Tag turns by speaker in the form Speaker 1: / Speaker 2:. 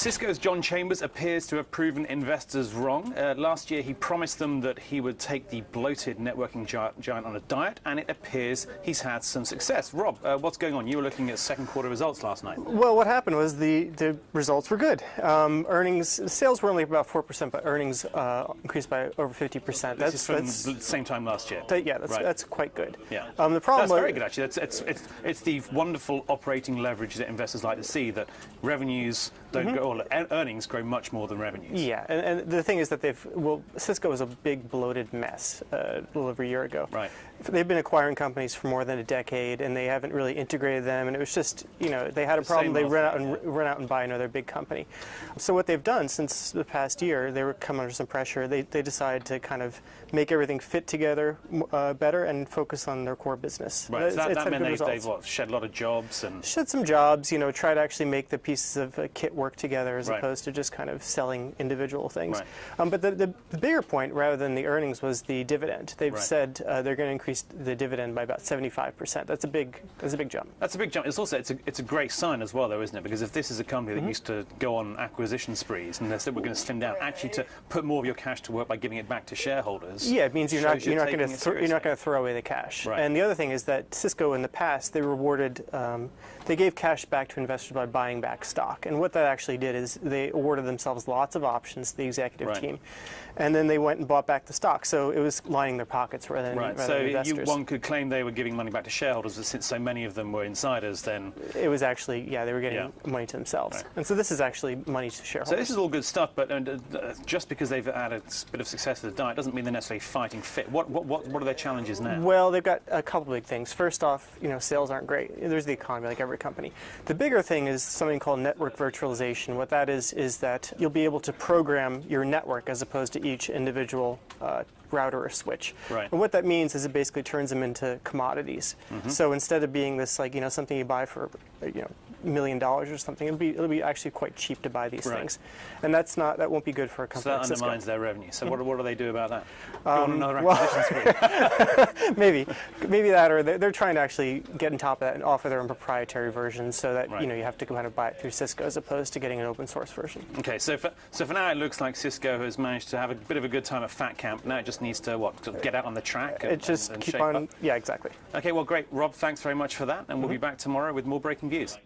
Speaker 1: Cisco's John Chambers appears to have proven investors wrong. Last year he promised them that he would take the bloated networking giant on a diet, and it appears he's had some success. Rob, what's going on? You were looking at second quarter results last night.
Speaker 2: Well, what happened was the results were good. Sales were only about 4%, but earnings increased by over 50%.
Speaker 1: This is from the same time last year.
Speaker 2: That's quite good.
Speaker 1: Yeah.
Speaker 2: The problem
Speaker 1: that's very good, actually. It's the wonderful operating leverage that investors like to see, that revenues don't grow, or earnings grow much more than revenues.
Speaker 2: Yeah, and the thing is that Cisco was a big bloated mess a little over a year ago.
Speaker 1: Right.
Speaker 2: They've been acquiring companies for more than a decade, and they haven't really integrated them, and it was just, they had a problem. They run out and buy another big company. So what they've done since the past year, they were coming under some pressure. They decided to kind of make everything fit together better and focus on their core business.
Speaker 1: Right. So that meant they've shed a lot of jobs and
Speaker 2: shed some jobs. Try to actually make the pieces of kit work together as
Speaker 1: right.
Speaker 2: opposed to just kind of selling individual things.
Speaker 1: Right.
Speaker 2: But the bigger point, rather than the earnings, was the dividend. They've
Speaker 1: right.
Speaker 2: said they're going to increase the dividend by about 75%. That's a big jump.
Speaker 1: That's a big jump. It's also it's a great sign as well, though, isn't it? Because if this is a company that used to go on acquisition sprees and they said we're going to slim down, actually to put more of your cash to work by giving it back to shareholders.
Speaker 2: Yeah, it means you're not going to throw away the cash.
Speaker 1: Right.
Speaker 2: And the other thing is that Cisco in the past, they rewarded, they gave cash back to investors by buying back stock. And what that actually did is they awarded themselves lots of options to the executive
Speaker 1: right.
Speaker 2: team, and then they went and bought back the stock. So it was lining their pockets rather than investors.
Speaker 1: One could claim they were giving money back to shareholders, but since so many of them were insiders, then
Speaker 2: it was actually they were getting money to themselves.
Speaker 1: Right.
Speaker 2: And so this is actually money to shareholders.
Speaker 1: So this is all good stuff, but just because they've had a bit of success with the diet doesn't mean they're necessarily fighting fit. What are their challenges now?
Speaker 2: Well, they've got a couple big things. First off, sales aren't great. There's the economy, like every company. The bigger thing is something called network virtualization. What that is that you'll be able to program your network as opposed to each individual router or switch.
Speaker 1: Right.
Speaker 2: And what that means is it basically turns them into commodities. So instead of being this something you buy for $1 million or something, it'll be actually quite cheap to buy these things, and that won't be good for a company.
Speaker 1: So that
Speaker 2: like Cisco.
Speaker 1: undermines their revenue. So what do they do about that? Go on another acquisition spree?
Speaker 2: maybe that, or they're trying to actually get on top of that and offer their own proprietary versions, so that
Speaker 1: right.
Speaker 2: you have to kind of buy it through Cisco as opposed to getting an open source version.
Speaker 1: Okay, so for now it looks like Cisco has managed to have a bit of a good time at Fat Camp. Now it just needs to get out on the track.
Speaker 2: Keep on. Yeah, exactly.
Speaker 1: Okay, well, great, Rob. Thanks very much for that, and we'll be back tomorrow with more breaking views.